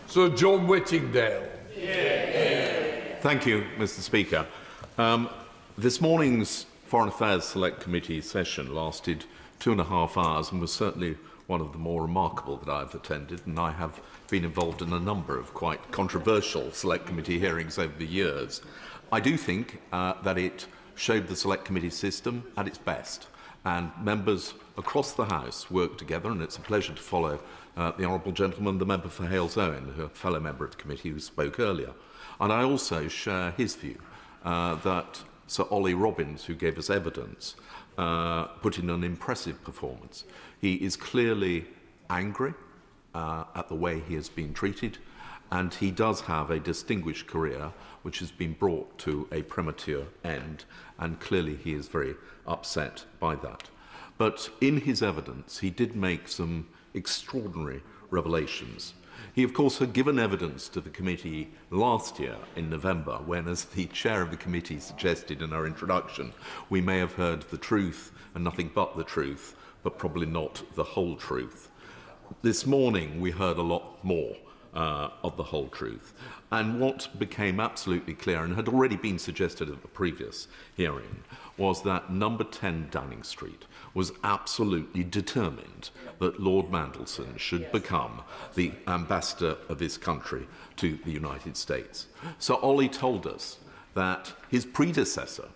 Sir John Whittingdale. Thank you, Mr. Speaker. This morning's Foreign Affairs Select Committee session lasted 2.5 hours and was certainly one of the more remarkable that I've attended, and I have been involved in a number of quite controversial Select Committee hearings over the years. I do think that it showed the Select Committee system at its best, and members across the House worked together, and it's a pleasure to follow the Honourable Gentleman, the member for Hales-Owen, a fellow member of the committee who spoke earlier. And I also share his view that Sir Olly Robbins, who gave us evidence, put in an impressive performance. He is clearly angry at the way he has been treated, and he does have a distinguished career which has been brought to a premature end, and clearly he is very upset by that. But in his evidence, he did make some extraordinary revelations. He, of course, had given evidence to the committee last year in November when, as the chair of the committee suggested in our introduction, we may have heard the truth and nothing but the truth, but probably not the whole truth. This morning we heard a lot more of the whole truth. And what became absolutely clear, and had already been suggested at the previous hearing, was that number 10 Downing Street was absolutely determined that Lord Mandelson should become the ambassador of this country to the United States. Sir Olly told us that his predecessor,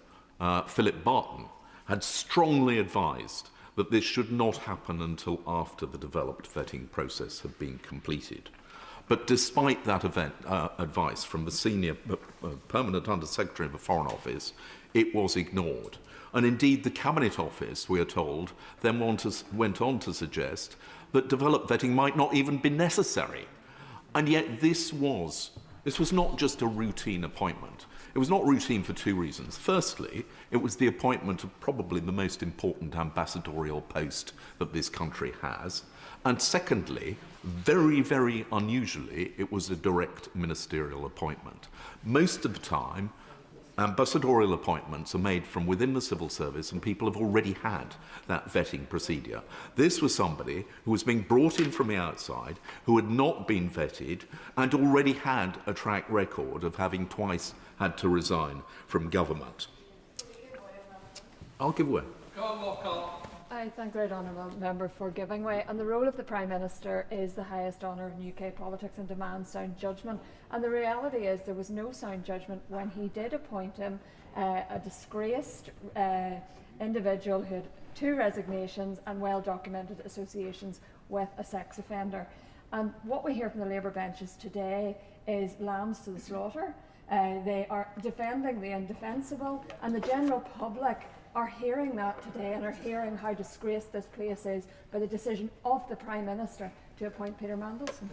Philip Barton, had strongly advised that this should not happen until after the developed vetting process had been completed. But despite that advice from the senior permanent Under-Secretary of the Foreign Office, it was ignored. And indeed, the Cabinet Office, we are told, then went on to suggest that developed vetting might not even be necessary. And yet this was not just a routine appointment. It was not routine for two reasons. Firstly, it was the appointment of probably the most important ambassadorial post that this country has. And secondly, very, very unusually, it was a direct ministerial appointment. Most of the time, ambassadorial appointments are made from within the civil service, and people have already had that vetting procedure. This was somebody who was being brought in from the outside, who had not been vetted, and already had a track record of having twice had to resign from government. I'll give way. I thank the right honourable member for giving way. And the role of the Prime Minister is the highest honour in UK politics and demands sound judgment. And the reality is there was no sound judgment when he did appoint him, a disgraced individual who had 2 resignations and well-documented associations with a sex offender. And what we hear from the Labour benches today is lambs to the slaughter. They are defending the indefensible, and the general public are hearing that today and are hearing how disgraced this place is by the decision of the Prime Minister to appoint Peter Mandelson.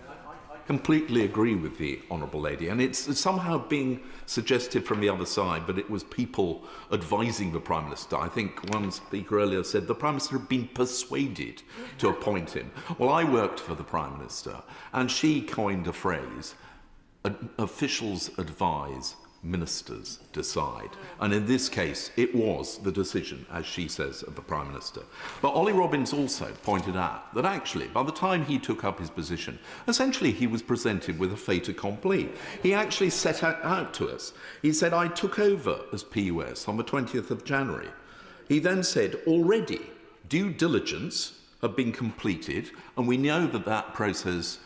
I completely agree with the Honourable Lady, and it's somehow being suggested from the other side, but it was people advising the Prime Minister. I think one speaker earlier said the Prime Minister had been persuaded to appoint him. Well, I worked for the Prime Minister, and she coined a phrase, officials advise, ministers decide. And in this case, it was the decision, as she says, of the Prime Minister. But Olly Robbins also pointed out that actually, by the time he took up his position, essentially he was presented with a fait accompli. He actually set out to us. He said, I took over as PUS on the 20th of January. He then said, already due diligence had been completed, and we know that that process,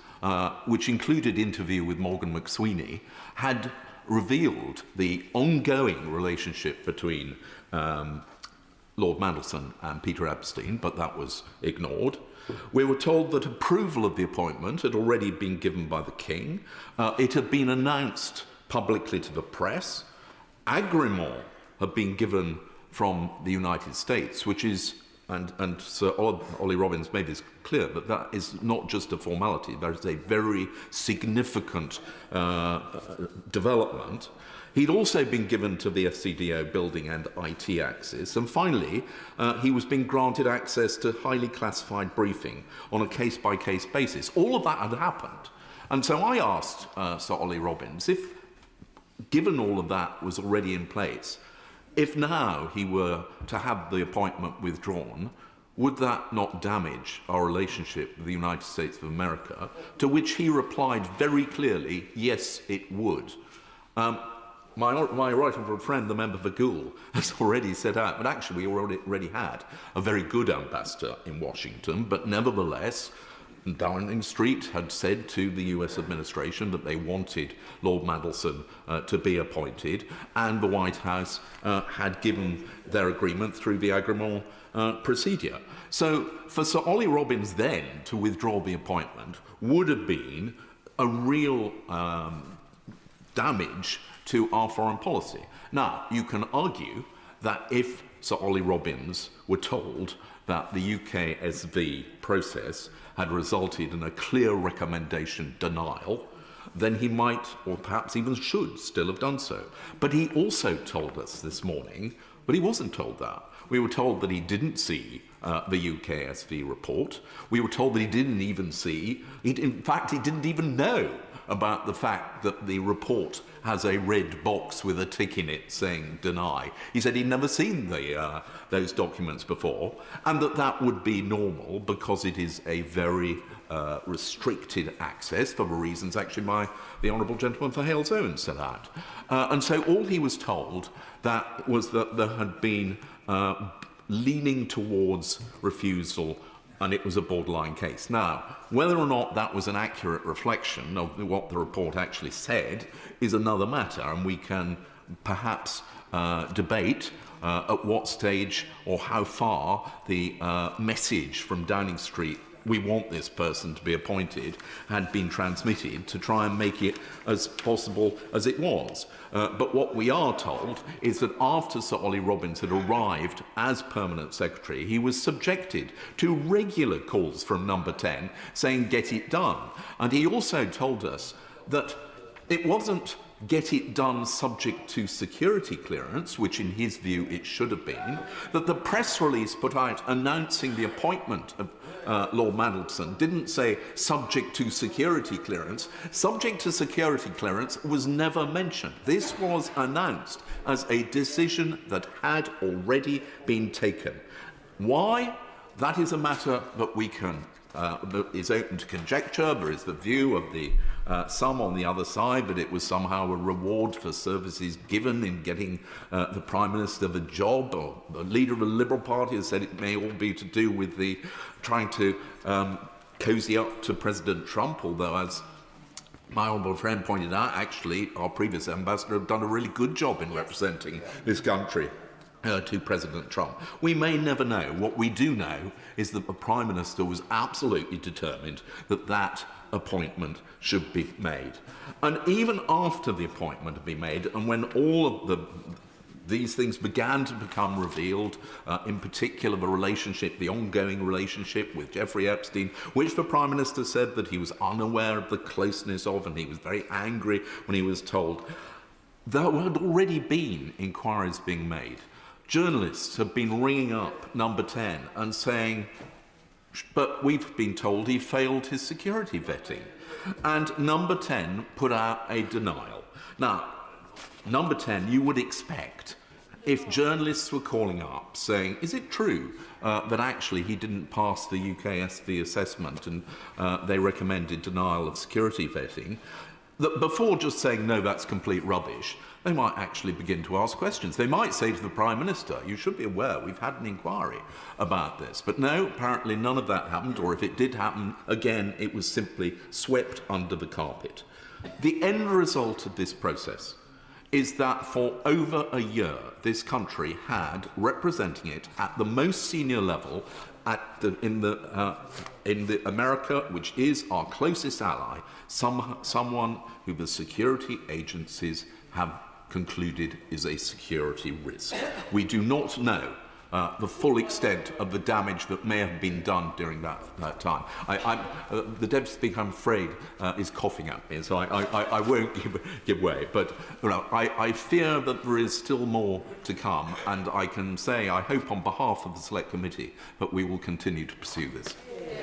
which included interview with Morgan McSweeney, had revealed the ongoing relationship between Lord Mandelson and Peter Epstein, but that was ignored. We were told that approval of the appointment had already been given by the King. It had been announced publicly to the press. Agreement had been given from the United States, which is, and Sir Olly Robbins made this clear, that that is not just a formality, there is a very significant development. He'd also been given to the FCDO building and IT access, and finally he was being granted access to highly classified briefing on a case-by-case basis. All of that had happened. And so I asked Sir Olly Robbins if, given all of that was already in place, if now he were to have the appointment withdrawn, would that not damage our relationship with the United States of America? To which he replied very clearly, yes, it would. My right honourable friend, the member for Goole, has already set out, but actually we already had a very good ambassador in Washington, but nevertheless, Downing Street had said to the US administration that they wanted Lord Mandelson to be appointed, and the White House had given their agreement through the agreement procedure. So for Sir Olly Robbins then to withdraw the appointment would have been a real damage to our foreign policy. Now, you can argue that if Sir Olly Robbins were told that the UKSV process had resulted in a clear recommendation denial, then he might, or perhaps even should, still have done so. But he also told us this morning, but he wasn't told that. We were told that he didn't see the UKSV report. We were told that he didn't even see, in fact, he didn't even know about the fact that the report has a red box with a tick in it saying deny. He said he'd never seen those documents before, and that would be normal because it is a very restricted access for the reasons actually the Honourable Gentleman for Halesowen set out. And so all he was told was that there had been leaning towards refusal, and it was a borderline case. Now, whether or not that was an accurate reflection of what the report actually said is another matter, and we can perhaps debate at what stage or how far the message from Downing Street, we want this person to be appointed, had been transmitted to try and make it as possible as it was. But what we are told is that after Sir Olly Robbins had arrived as Permanent Secretary, he was subjected to regular calls from Number 10 saying, get it done. And he also told us that it wasn't get it done subject to security clearance, which in his view it should have been, that the press release put out announcing the appointment of Lord Mandelson didn't say subject to security clearance. Subject to security clearance was never mentioned. This was announced as a decision that had already been taken. Why? That is a matter that we can that is open to conjecture. There is the view of the some on the other side that it was somehow a reward for services given in getting the Prime Minister the job, or the leader of the Liberal Party has said it may all be to do with the trying to cozy up to President Trump, although, as my honourable friend pointed out, actually our previous ambassador have done a really good job in representing this country to President Trump. We may never know. What we do know is that the Prime Minister was absolutely determined that that appointment should be made. And even after the appointment had been made, and when all of these things began to become revealed, in particular the ongoing relationship with Jeffrey Epstein, which the Prime Minister said that he was unaware of the closeness of, and he was very angry when he was told, there had already been inquiries being made. Journalists have been ringing up Number 10 and saying, but we've been told he failed his security vetting. And Number 10 put out a denial. Now, Number 10, you would expect, if journalists were calling up saying, is it true that actually he didn't pass the UKSV assessment and they recommended denial of security vetting, that before just saying, no, that's complete rubbish, they might actually begin to ask questions. They might say to the Prime Minister, you should be aware, we've had an inquiry about this. But no, apparently none of that happened, or if it did happen, again, it was simply swept under the carpet. The end result of this process is that for over a year, this country had, representing it at the most senior level, in the America, which is our closest ally, someone who the security agencies have concluded is a security risk. We do not know the full extent of the damage that may have been done during that time. The Deputy Speaker, I'm afraid, is coughing at me, so I won't give way. But I fear that there is still more to come, and I can say, I hope on behalf of the Select Committee, that we will continue to pursue this.